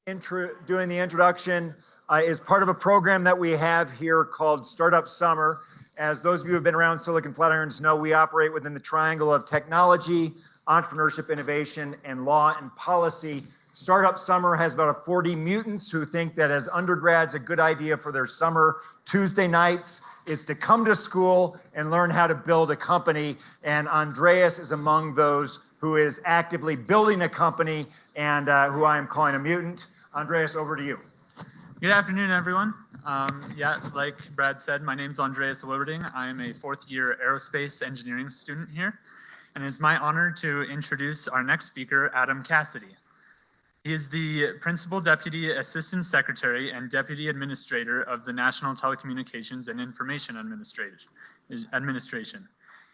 Doing the introduction is part of a program that we have here called Startup Summer. As those of you who have been around Silicon Flatirons know, we operate within the triangle of technology, entrepreneurship, innovation, and law and policy. Startup Summer has about 40 mutants who think that as undergrads, a good idea for their summer Tuesday nights is to come to school and learn how to build a company. And Andreas is among those who is actively building a company and who I am calling a mutant. Andreas, over to you. Good afternoon, everyone. Like Brad said, my name is Andreas Wilberding. I am a fourth-year aerospace engineering student here, and it's my honor to introduce our next speaker, Adam Cassady. He is the Principal Deputy Assistant Secretary and Deputy Administrator of the National Telecommunications and Information Administration.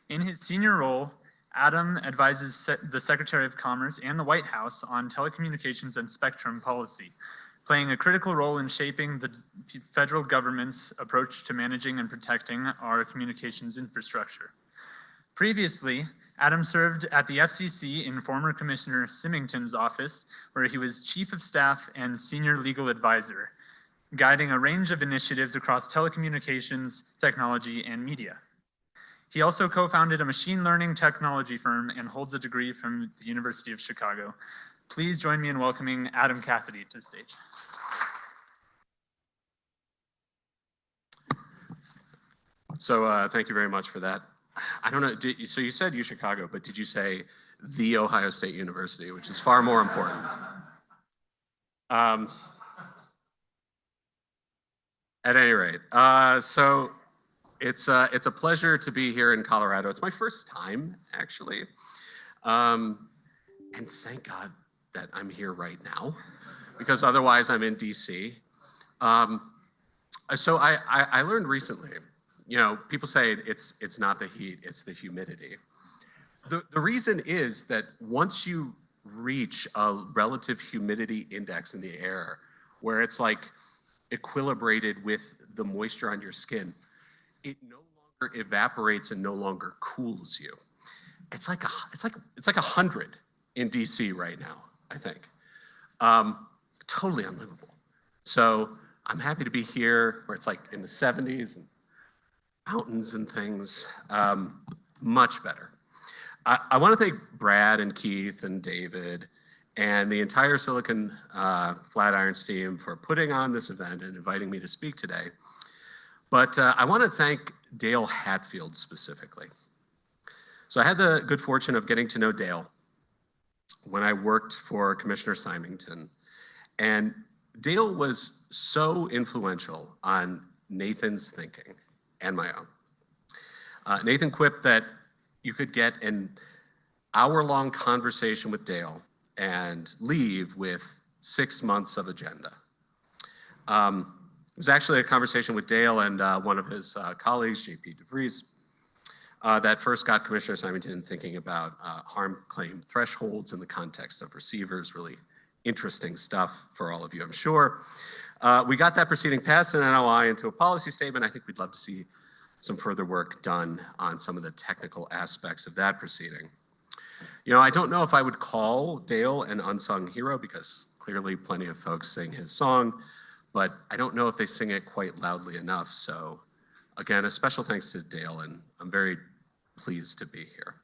In his senior role, Adam advises the Secretary of Commerce and the White House on telecommunications and spectrum policy, playing a critical role in shaping the federal government's approach to managing and protecting our communications infrastructure. Previously, Adam served at the FCC in former Commissioner Symington's office, where he was Chief of Staff and Senior Legal Advisor, guiding a range of initiatives across telecommunications, technology, and media. He also co-founded a machine learning technology firm and holds a degree from the University of Chicago. Please join me in welcoming Adam Cassady to the stage. So thank you very much for that. I don't know, so you said U Chicago, but did you say the Ohio State University, which is far more important? At any rate, so it's a pleasure to be here in Colorado. It's my first time, actually. And thank God that I'm here right now, because otherwise I'm in DC. So I learned recently, you know, people say it's not the heat, it's the humidity. The reason is that once you reach a relative humidity index in the air, where it's like equilibrated with the moisture on your skin, it no longer evaporates and no longer cools you. It's like 100 in DC right now, I think. Totally unlivable. So I'm happy to be here where it's like in the 70s and mountains and things. Much better. I want to thank Brad and Keith and David and the entire Silicon Flatirons team for putting on this event and inviting me to speak today. But I want to thank Dale Hatfield specifically. So I had the good fortune of getting to know Dale when I worked for Commissioner Symington. And Dale was so influential on Nathan's thinking and my own. Nathan quipped that you could get an hour-long conversation with Dale and leave with 6 months of agenda. It was actually a conversation with Dale and one of his colleagues, JP DeVries, that first got Commissioner Symington thinking about harm claim thresholds in the context of receivers. Really interesting stuff for all of you, I'm sure. We got that proceeding past an NOI into a policy statement. I think we'd love to see some further work done on some of the technical aspects of that proceeding. You know, I don't know if I would call Dale an unsung hero, because clearly plenty of folks sing his song, but I don't know if they sing it quite loudly enough. So again, a special thanks to Dale, and I'm very pleased to be here.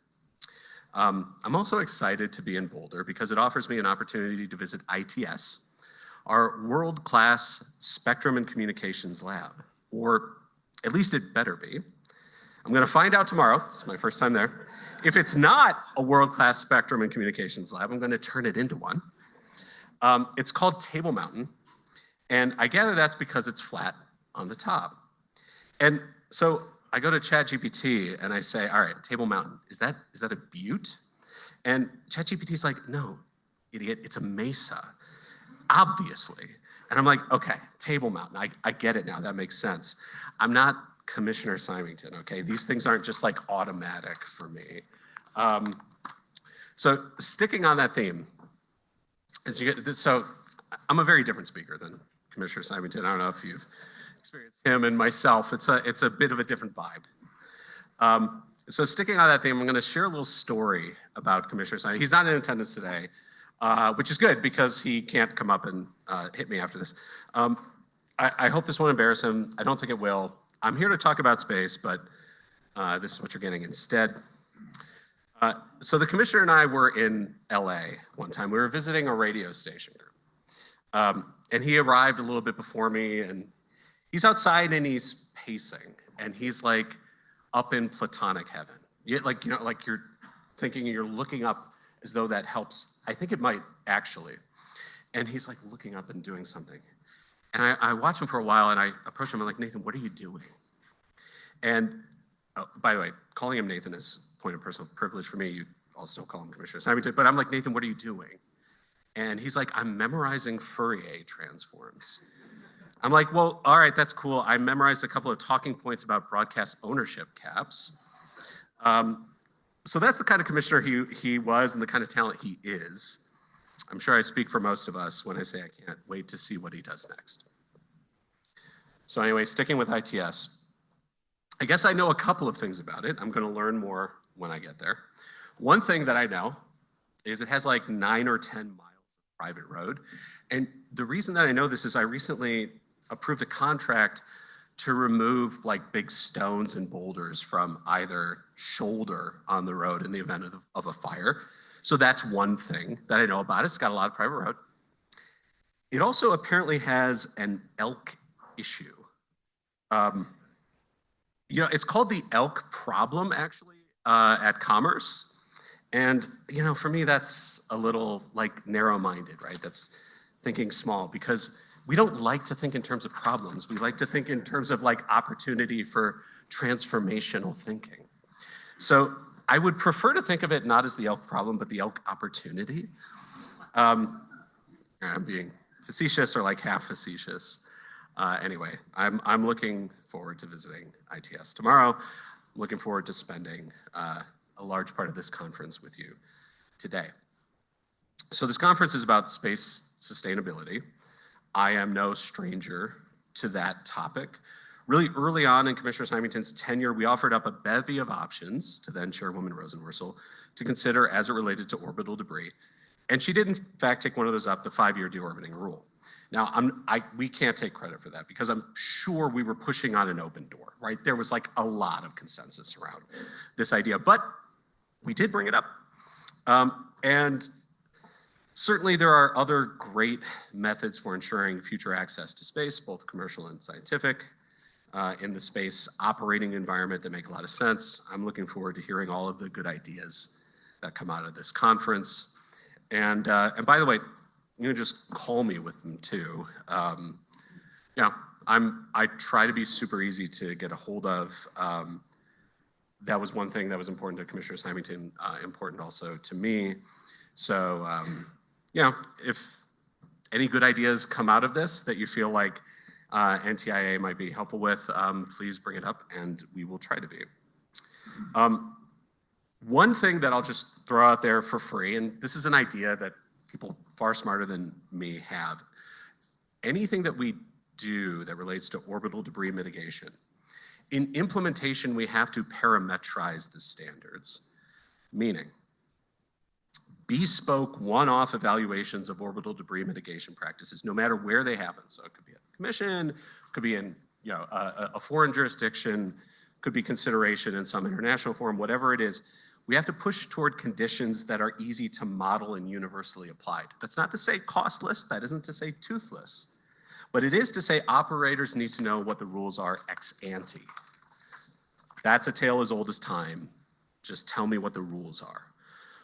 I'm also excited to be in Boulder because it offers me an opportunity to visit ITS, our world-class Spectrum and Communications lab, or at least it better be. I'm gonna find out tomorrow, it's my first time there. If it's not a world-class Spectrum and Communications lab, I'm gonna turn it into one. It's called Table Mountain, and I gather that's because it's flat on the top. And so I go to ChatGPT and I say, all right, Table Mountain, is that a butte? And ChatGPT's like, no, idiot, it's a mesa, obviously. And I'm like, okay, Table Mountain, I get it now, that makes sense. I'm not Commissioner Symington, okay? These things aren't just like automatic for me. So sticking on that theme, so I'm a very different speaker than Commissioner Symington. I don't know if you've experienced him and myself. It's a bit of a different vibe. So sticking on that theme, I'm gonna share a little story about Commissioner Symington. He's not in attendance today, which is good because he can't come up and hit me after this. I hope this won't embarrass him. I don't think it will. I'm here to talk about space, but this is what you're getting instead. So the commissioner and I were in LA one time. We were visiting a radio station group. And he arrived a little bit before me, and he's outside and he's pacing, and he's like up in platonic heaven. Like you're thinking you're looking up as though that helps. I think it might actually. And he's like looking up and doing something. And I watch him for a while, and I approach him. I'm like, Nathan, what are you doing? And by the way, calling him Nathan is a point of personal privilege for me. You all still call him Commissioner Simington. But I'm like, Nathan, what are you doing? And he's like, I'm memorizing Fourier transforms. I'm like, well, all right, that's cool. I memorized a couple of talking points about broadcast ownership caps. So that's the kind of commissioner he was and the kind of talent he is. I'm sure I speak for most of us when I say I can't wait to see what he does next. So anyway, sticking with ITS, I guess I know a couple of things about it. I'm going to learn more when I get there. One thing that I know is it has like 9 or 10 miles of private road. And the reason that I know this is I recently approved a contract to remove like big stones and boulders from either shoulder on the road in the event of a fire. So that's one thing that I know about it. It's got a lot of private road. It also apparently has an elk issue. It's called the elk problem actually at Commerce. And, for me, that's a little like narrow-minded, right? That's thinking small because we don't like to think in terms of problems. We like to think in terms of like opportunity for transformational thinking. So I would prefer to think of it not as the elk problem, but the elk opportunity. I'm being facetious or like half facetious. Anyway, I'm looking forward to visiting ITS tomorrow. I'm looking forward to spending a large part of this conference with you today. So this conference is about space sustainability. I am no stranger to that topic. Really early on in Commissioner Simington's tenure, we offered up a bevy of options to then Chairwoman Rosenworcel to consider as it related to orbital debris. And she did in fact take one of those up, the 5-year deorbiting rule. Now, we can't take credit for that because I'm sure we were pushing on an open door, right? There was like a lot of consensus around this idea, but we did bring it up. And certainly there are other great methods for ensuring future access to space, both commercial and scientific, in the space operating environment that make a lot of sense. I'm looking forward to hearing all of the good ideas that come out of this conference. And by the way, you can just call me with them too. I try to be super easy to get a hold of. That was one thing that was important to Commissioner Simington, important also to me. So, if any good ideas come out of this that you feel like NTIA might be helpful with, please bring it up and we will try to be. One thing that I'll just throw out there for free, and this is an idea that people far smarter than me have. Anything that we do that relates to orbital debris mitigation, in implementation, we have to parametrize the standards, meaning bespoke one-off evaluations of orbital debris mitigation practices, no matter where they happen. So it could be a commission, could be in a foreign jurisdiction, could be consideration in some international forum, whatever it is. We have to push toward conditions that are easy to model and universally applied. That's not to say costless, that isn't to say toothless, but it is to say operators need to know what the rules are ex ante. That's a tale as old as time. Just tell me what the rules are.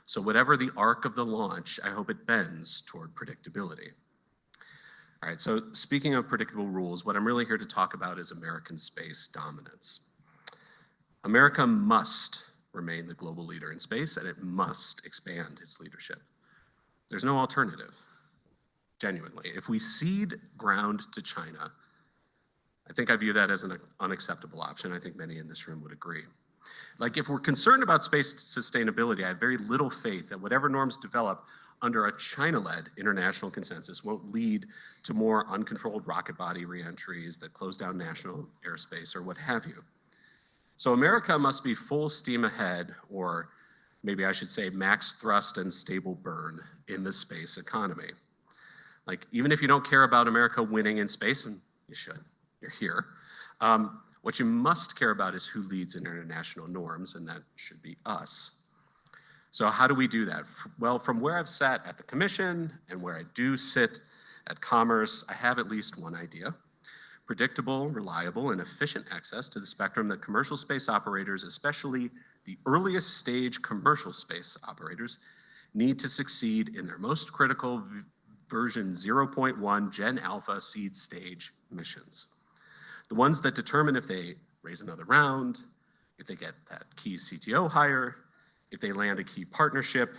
So whatever the arc of the launch, I hope it bends toward predictability. All right, so speaking of predictable rules, what I'm really here to talk about is American space dominance. America must remain the global leader in space, and it must expand its leadership. There's no alternative, genuinely. If we cede ground to China, I think I view that as an unacceptable option. I think many in this room would agree. Like, if we're concerned about space sustainability, I have very little faith that whatever norms develop under a China-led international consensus won't lead to more uncontrolled rocket body reentries that close down national airspace or what have you. So America must be full steam ahead, or maybe I should say max thrust and stable burn in the space economy. Like, even if you don't care about America winning in space, and you should, you're here, what you must care about is who leads in international norms, and that should be us. So how do we do that? Well, from where I've sat at the Commission and where I do sit at Commerce, I have at least one idea. Predictable, reliable, and efficient access to the spectrum that commercial space operators, especially the earliest stage commercial space operators, need to succeed in their most critical version 0.1 Gen Alpha seed stage missions. The ones that determine if they raise another round, if they get that key CTO hire, if they land a key partnership.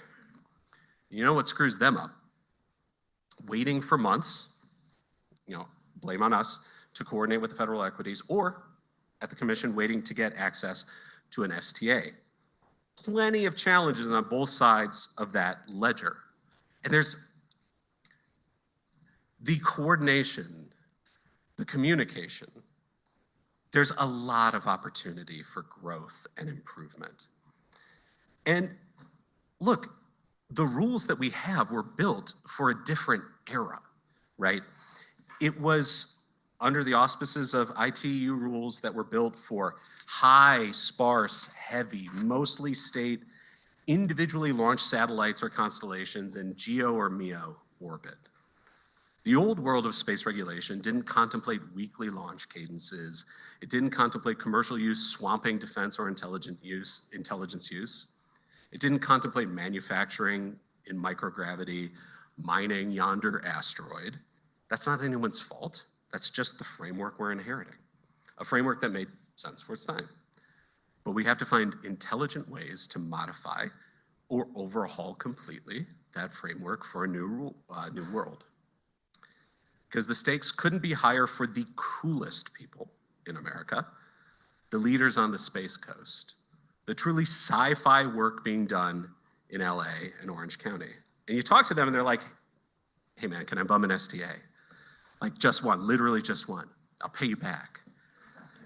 You know what screws them up? Waiting for months, blame on us, to coordinate with the federal equities, or at the Commission waiting to get access to an STA. Plenty of challenges on both sides of that ledger. And there's the coordination, the communication. There's a lot of opportunity for growth and improvement. And look, the rules that we have were built for a different era, right? It was under the auspices of ITU rules that were built for high, sparse, heavy, mostly state, individually launched satellites or constellations in GEO or MEO orbit. The old world of space regulation didn't contemplate weekly launch cadences. It didn't contemplate commercial use swamping defense or intelligence use. It didn't contemplate manufacturing in microgravity, mining yonder asteroid. That's not anyone's fault. That's just the framework we're inheriting, a framework that made sense for its time. But we have to find intelligent ways to modify or overhaul completely that framework for a new world. Because the stakes couldn't be higher for the coolest people in America, the leaders on the Space Coast, the truly sci-fi work being done in LA and Orange County. And you talk to them and they're like, hey man, can I bum an STA? Like just one, literally just one. I'll pay you back.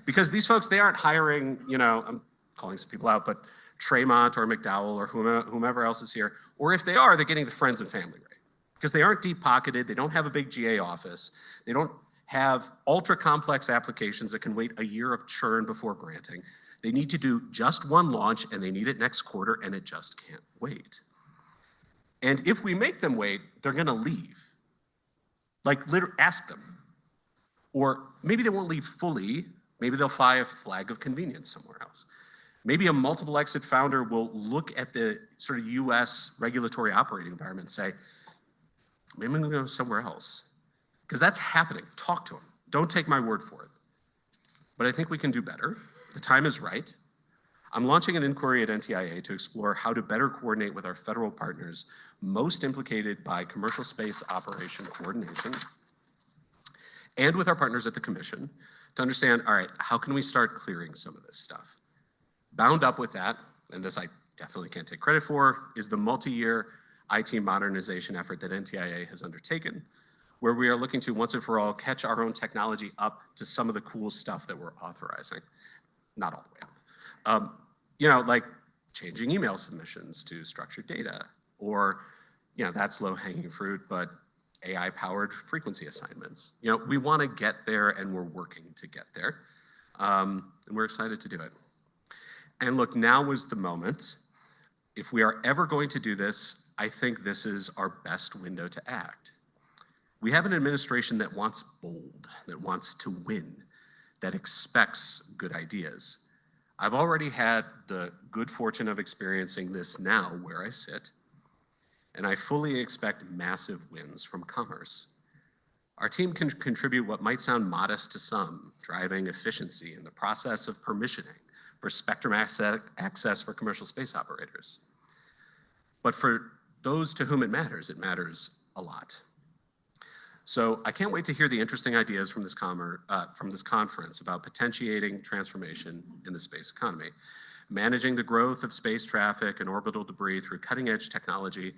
Because these folks, they aren't hiring, I'm calling some people out, but Tremont or McDowell or whomever else is here. Or if they are, they're getting the friends and family rate. Because they aren't deep-pocketed, they don't have a big GA office, they don't have ultra-complex applications that can wait a year of churn before granting. They need to do just one launch and they need it next quarter and it just can't wait. And if we make them wait, they're gonna leave. Like, ask them. Or maybe they won't leave fully, maybe they'll fly a flag of convenience somewhere else. Maybe a multiple exit founder will look at the sort of US regulatory operating environment and say, maybe I'm gonna go somewhere else. Because that's happening, talk to them. Don't take my word for it. But I think we can do better. The time is right. I'm launching an inquiry at NTIA to explore how to better coordinate with our federal partners most implicated by commercial space operation coordination and with our partners at the Commission to understand, all right, how can we start clearing some of this stuff? Bound up with that, and this I definitely can't take credit for, is the multi-year IT modernization effort that NTIA has undertaken, where we are looking to once and for all catch our own technology up to some of the cool stuff that we're authorizing. Not all the way up. Like changing email submissions to structured data, or, that's low-hanging fruit, but AI-powered frequency assignments. We want to get there, and we're working to get there, and we're excited to do it. And look, now is the moment. If we are ever going to do this, I think this is our best window to act. We have an administration that wants bold, that wants to win, that expects good ideas. I've already had the good fortune of experiencing this now where I sit, and I fully expect massive wins from Commerce. Our team can contribute what might sound modest to some, driving efficiency in the process of permissioning for spectrum access for commercial space operators. But for those to whom it matters a lot. So I can't wait to hear the interesting ideas from this conference about potentiating transformation in the space economy, managing the growth of space traffic and orbital debris through cutting-edge technology,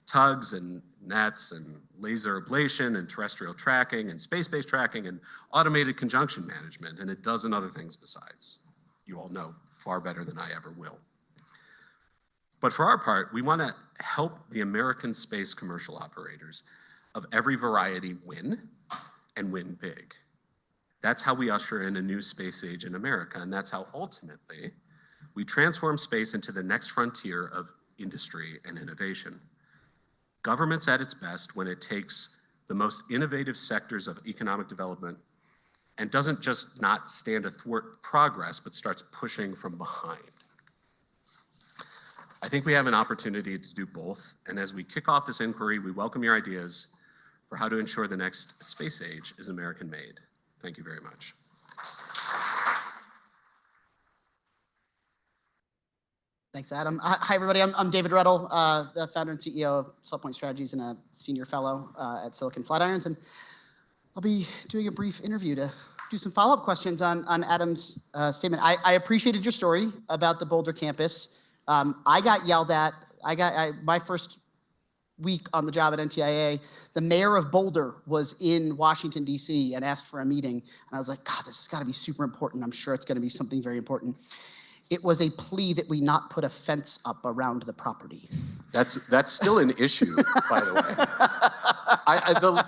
tugs and nets and laser ablation and terrestrial tracking and space-based tracking and automated conjunction management and a dozen other things besides. You all know far better than I ever will. But for our part, we want to help the American space commercial operators of every variety win and win big. That's how we usher in a new space age in America, and that's how ultimately we transform space into the next frontier of industry and innovation. Government's at its best when it takes the most innovative sectors of economic development and doesn't just not stand athwart progress, but starts pushing from behind. I think we have an opportunity to do both, and as we kick off this inquiry, we welcome your ideas for how to ensure the next space age is American-made. Thank you very much. Thanks, Adam. Hi, everybody. I'm David Redl, the founder and CEO of SwellPoint Strategies and a senior fellow at Silicon Flatirons. And I'll be doing a brief interview to do some follow-up questions on Adam's statement. I appreciated your story about the Boulder campus. I got yelled at. My first week on the job at NTIA, the mayor of Boulder was in Washington, D.C. and asked for a meeting. And I was like, God, this has got to be super important. I'm sure it's going to be something very important. It was a plea that we not put a fence up around the property. That's still an issue, by the way.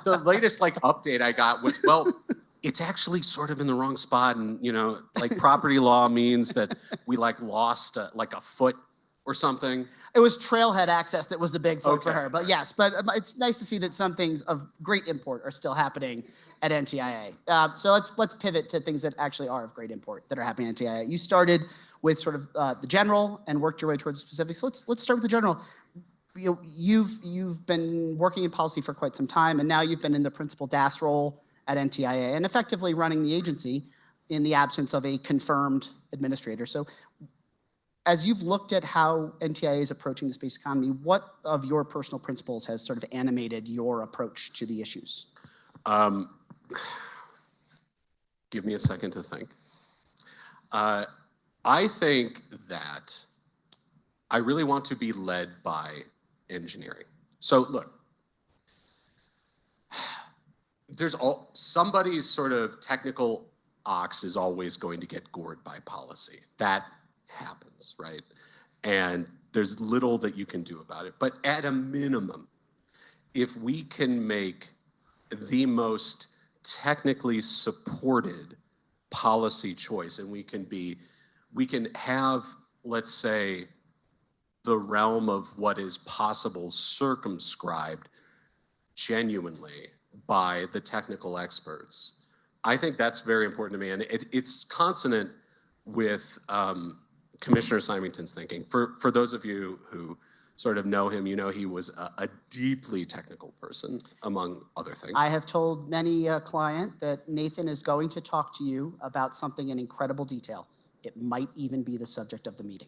The latest update I got was, well, it's actually sort of in the wrong spot, and property law means that we lost a foot or something. It was trailhead access that was the big point for her. But okay. Yes, but it's nice to see that some things of great import are still happening at NTIA. So let's pivot to things that actually are of great import that are happening at NTIA. You started with sort of the general and worked your way towards specifics. So let's start with the general. You've been working in policy for quite some time, and now you've been in the principal DAS role at NTIA and effectively running the agency in the absence of a confirmed administrator. So as you've looked at how NTIA is approaching the space economy, what of your personal principles has sort of animated your approach to the issues? Give me a second to think. I think that I really want to be led by engineering. So look, somebody's sort of technical ox is always going to get gored by policy. That happens, right? And there's little that you can do about it. But at a minimum, if we can make the most technically supported policy choice, and we can have, let's say, the realm of what is possible circumscribed genuinely by the technical experts. I think that's very important to me, and it's consonant with Commissioner Symington's thinking. For those of you who sort of know him, you know he was a deeply technical person, among other things. I have told many a client that Nathan is going to talk to you about something in incredible detail. It might even be the subject of the meeting.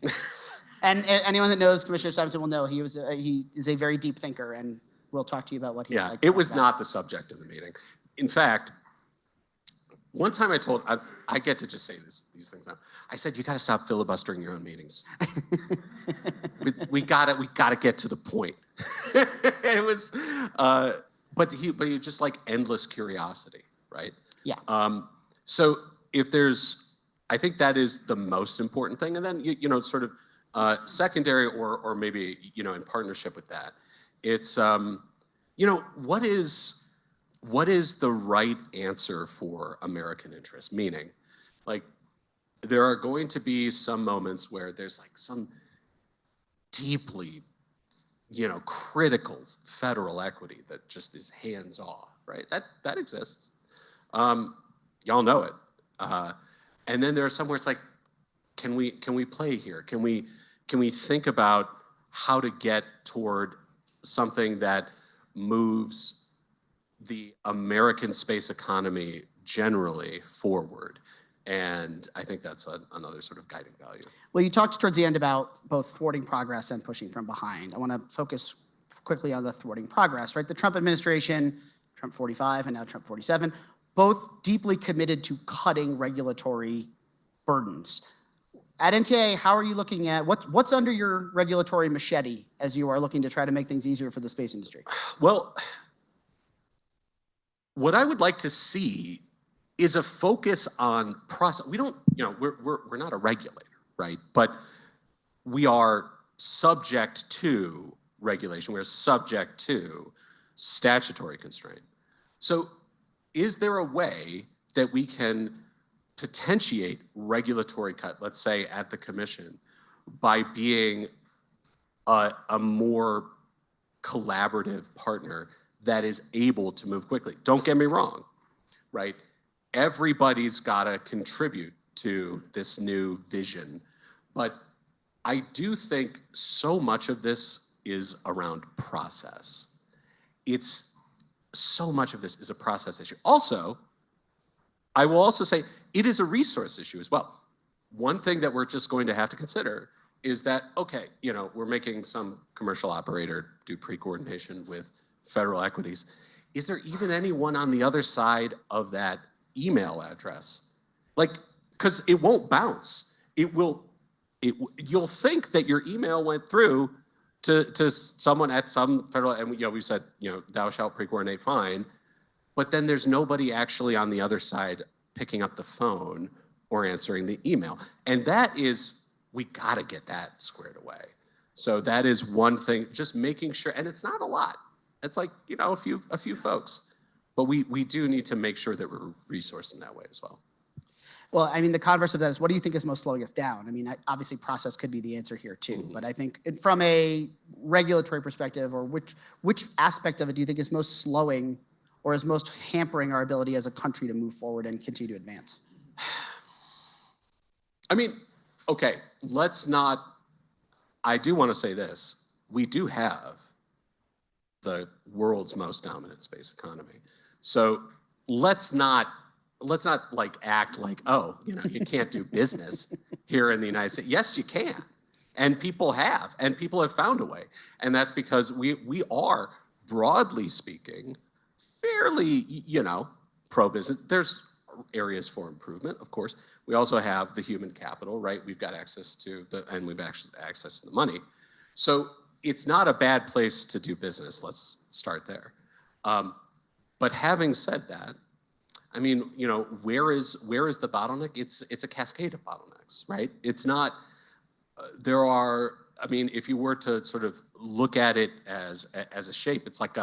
And anyone that knows Commissioner Symington will know he is a very deep thinker, and we'll talk to you about what he. Yeah, it was not the subject of the meeting. In fact, one time I get to just say these things now. I said, you got to stop filibustering your own meetings. we got to get to the point. It was, but he just endless curiosity, right? Yeah. So if I think that is the most important thing, and then sort of secondary or maybe in partnership with that, it's what is the right answer for American interests? Meaning, there are going to be some moments where there's some deeply, critical federal equity that just is hands off, right? That exists. Y'all know it. And then there are some where it's can we play here? Can we think about how to get toward something that moves the American space economy generally forward? And I think that's another sort of guiding value. Well, you talked towards the end about both thwarting progress and pushing from behind. I want to focus quickly on the thwarting progress, right? The Trump administration, Trump 45 and now Trump 47, both deeply committed to cutting regulatory burdens. At NTIA, how are you looking at what's under your regulatory machete as you are looking to try to make things easier for the space industry? Well, what I would like to see is a focus on process. We don't, we're not a regulator, right? But we are subject to regulation. We're subject to statutory constraint. So is there a way that we can potentiate regulatory cut, let's say at the commission, by being a more collaborative partner that is able to move quickly? Don't get me wrong, right? Everybody's got to contribute to this new vision, but I do think so much of this is around process. So much of this is a process issue. Also, I will also say it is a resource issue as well. One thing that we're just going to have to consider is that, okay, we're making some commercial operator do pre-coordination with federal equities. Is there even anyone on the other side of that email address? Because it won't bounce. You'll think that your email went through to someone at some federal, and we said, thou shalt pre-coordinate, fine, but then there's nobody actually on the other side picking up the phone or answering the email. And we gotta get that squared away. So that is one thing, just making sure, and it's not a lot. It's like, a few folks, but we do need to make sure that we're resourced in that way as well. Well, I mean, the converse of that is, what do you think is most slowing us down? I mean, obviously process could be the answer here too, but I think from a regulatory perspective, or which aspect of it do you think is most slowing or is most hampering our ability as a country to move forward and continue to advance? I mean, okay, I do want to say this. We do have the world's most dominant space economy. So let's not act like, oh, you can't do business here in the United States. Yes, you can. And people have found a way. And that's because we are, broadly speaking, fairly, pro-business. There's areas for improvement, of course. We also have the human capital, right? We've got access to access to the money. So it's not a bad place to do business. Let's start there. But having said that, I mean, where is the bottleneck? It's a cascade of bottlenecks, right? It's not, if you were to sort of look at it as a shape, it's like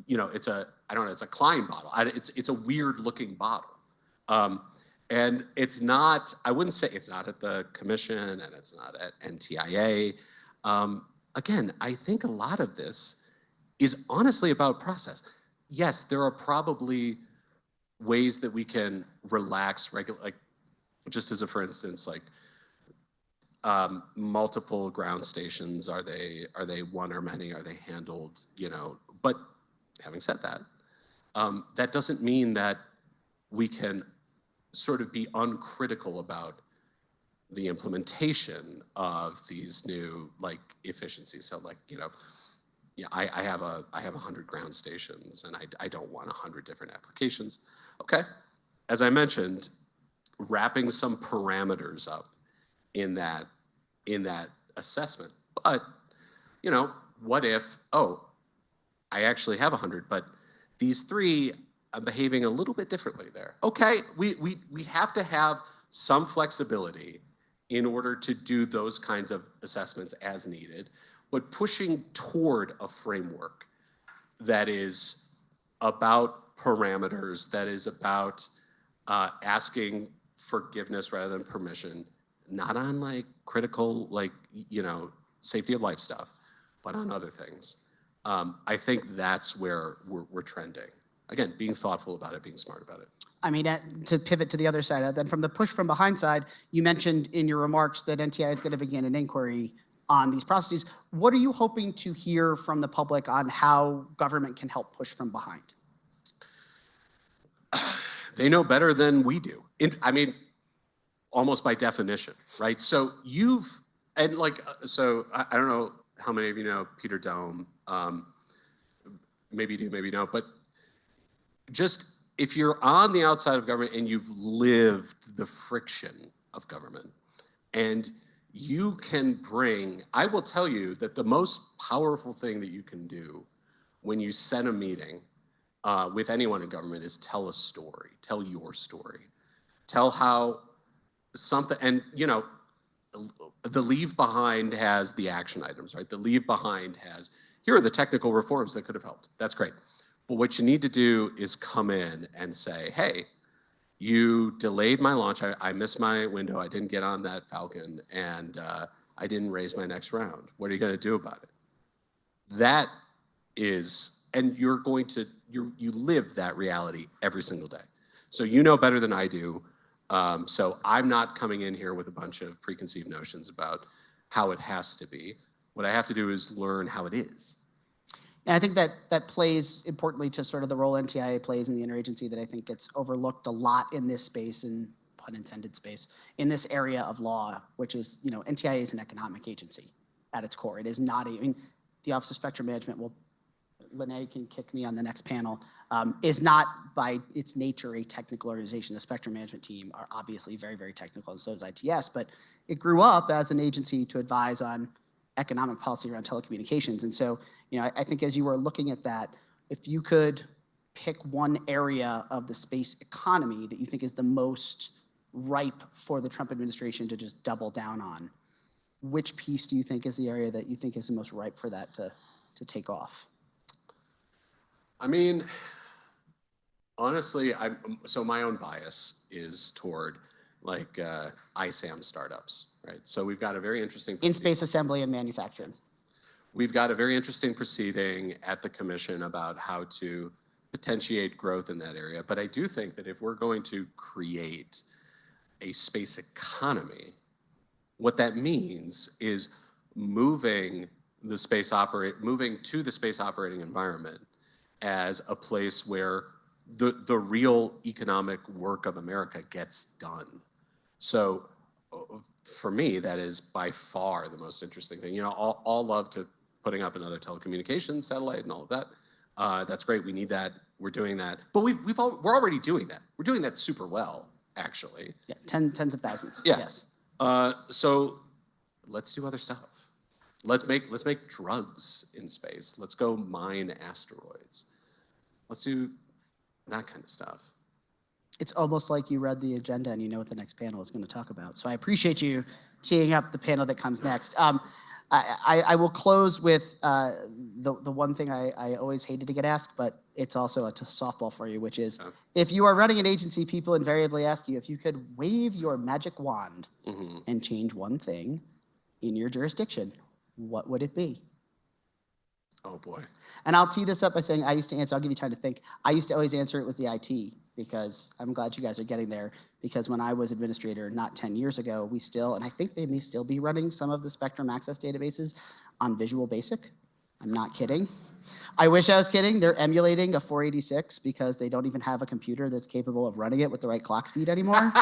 it's a Klein bottle. It's a weird looking bottle. And it's not, I wouldn't say it's not at the commission and it's not at NTIA. Again, I think a lot of this is honestly about process. Yes, there are probably ways that we can relax, just as a for instance, multiple ground stations, are they one or many, are they handled, but having said that, that doesn't mean that we can sort of be uncritical about the implementation of these new efficiencies. So I have 100 ground stations and I don't want 100 different applications. Okay, as I mentioned, wrapping some parameters up in that assessment. But what if, I actually have 100, but these 3 are behaving a little bit differently there. Okay, we have to have some flexibility in order to do those kinds of assessments as needed, but pushing toward a framework that is about parameters, that is about asking forgiveness rather than permission, not on critical safety of life stuff, but on other things. I think that's where we're trending. Again, being thoughtful about it, being smart about it. I mean, to pivot to the other side, then from the push from behind side, you mentioned in your remarks that NTIA is going to begin an inquiry on these processes. What are you hoping to hear from the public on how government can help push from behind? They know better than we do. Almost by definition, right? So I don't know how many of you know Peter Dome. Maybe you do, maybe you don't, but just if you're on the outside of government and you've lived the friction of government, and you can I will tell you that the most powerful thing that you can do when you set a meeting with anyone in government is tell a story, tell your story. Tell how something, and the leave behind has the action items, right? The leave behind has, here are the technical reforms that could have helped. That's great. But what you need to do is come in and say, hey, you delayed my launch. I missed my window. I didn't get on that Falcon, and I didn't raise my next round. What are you going to do about it? That is, and you're going to, you live that reality every single day. So you know better than I do. So I'm not coming in here with a bunch of preconceived notions about how it has to be. What I have to do is learn how it is. And I think that plays importantly to sort of the role NTIA plays in the interagency that I think gets overlooked a lot in this space, and pun intended space, in this area of law, which is, NTIA is an economic agency at its core. It is not the Office of Spectrum Management Lene can kick me on the next panel, is not by its nature a technical organization. The Spectrum Management team are obviously very, very technical, and so is ITS, but it grew up as an agency to advise on economic policy around telecommunications. And so, I think as you were looking at that, if you could pick one area of the space economy that you think is the most ripe for the Trump administration to just double down on, which piece do you think is the area that you think is the most ripe for that to take off? I mean, honestly, so my own bias is toward like ISAM startups, right? So we've got a very interesting In-space assembly and manufacturing. We've got a very interesting proceeding at the commission about how to potentiate growth in that area. But I do think that if we're going to create a space economy, what that means is moving to the space operating environment as a place where the real economic work of America gets done. So for me, that is by far the most interesting thing. All love to putting up another telecommunications satellite and all of that. That's great. We need that. We're doing that. But we're already doing that. We're doing that super well, actually. Yeah, tens of thousands. Yeah. Yes. So let's do other stuff. Let's make drugs in space. Let's go mine asteroids. Let's do that kind of stuff. It's almost like you read the agenda and you know what the next panel is going to talk about. So I appreciate you teeing up the panel that comes next. I will close with the one thing I always hated to get asked, but it's also a softball for you, which is if you are running an agency, people invariably ask you if you could wave your magic wand and change one thing in your jurisdiction, what would it be? Oh boy. And I'll tee this up by saying I used to answer, I'll give you time to think. I used to always answer it was the IT, because I'm glad you guys are getting there, because when I was administrator not 10 years ago, we still, and I think they may still be running some of the Spectrum Access databases on Visual Basic. I'm not kidding. I wish I was kidding. They're emulating a 486 because they don't even have a computer that's capable of running it with the right clock speed anymore.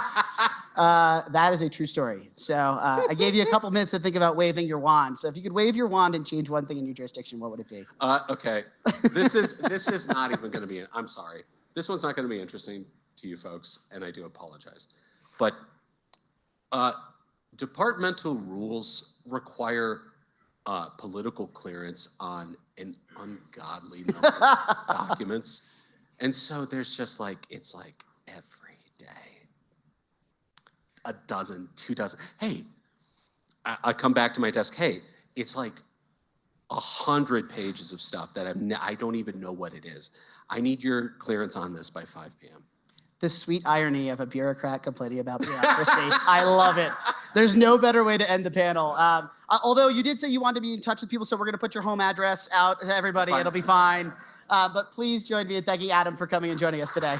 That is a true story. So I gave you a couple minutes to think about waving your wand. So if you could wave your wand and change one thing in your jurisdiction, what would it be? Okay. This is not even going to be, I'm sorry. This one's not going to be interesting to you folks, and I do apologize. But departmental rules require political clearance on an ungodly number of documents. And so there's just like, it's like every day, a dozen, 2 dozen. Hey, I come back to my desk, hey, it's like 100 pages of stuff that I don't even know what it is. I need your clearance on this by 5 p.m. The sweet irony of a bureaucrat complaining about bureaucracy. I love it. There's no better way to end the panel. Although you did say you wanted to be in touch with people, so we're going to put your home address out to everybody. It'll be fine. But please join me in thanking Adam for coming and joining us today.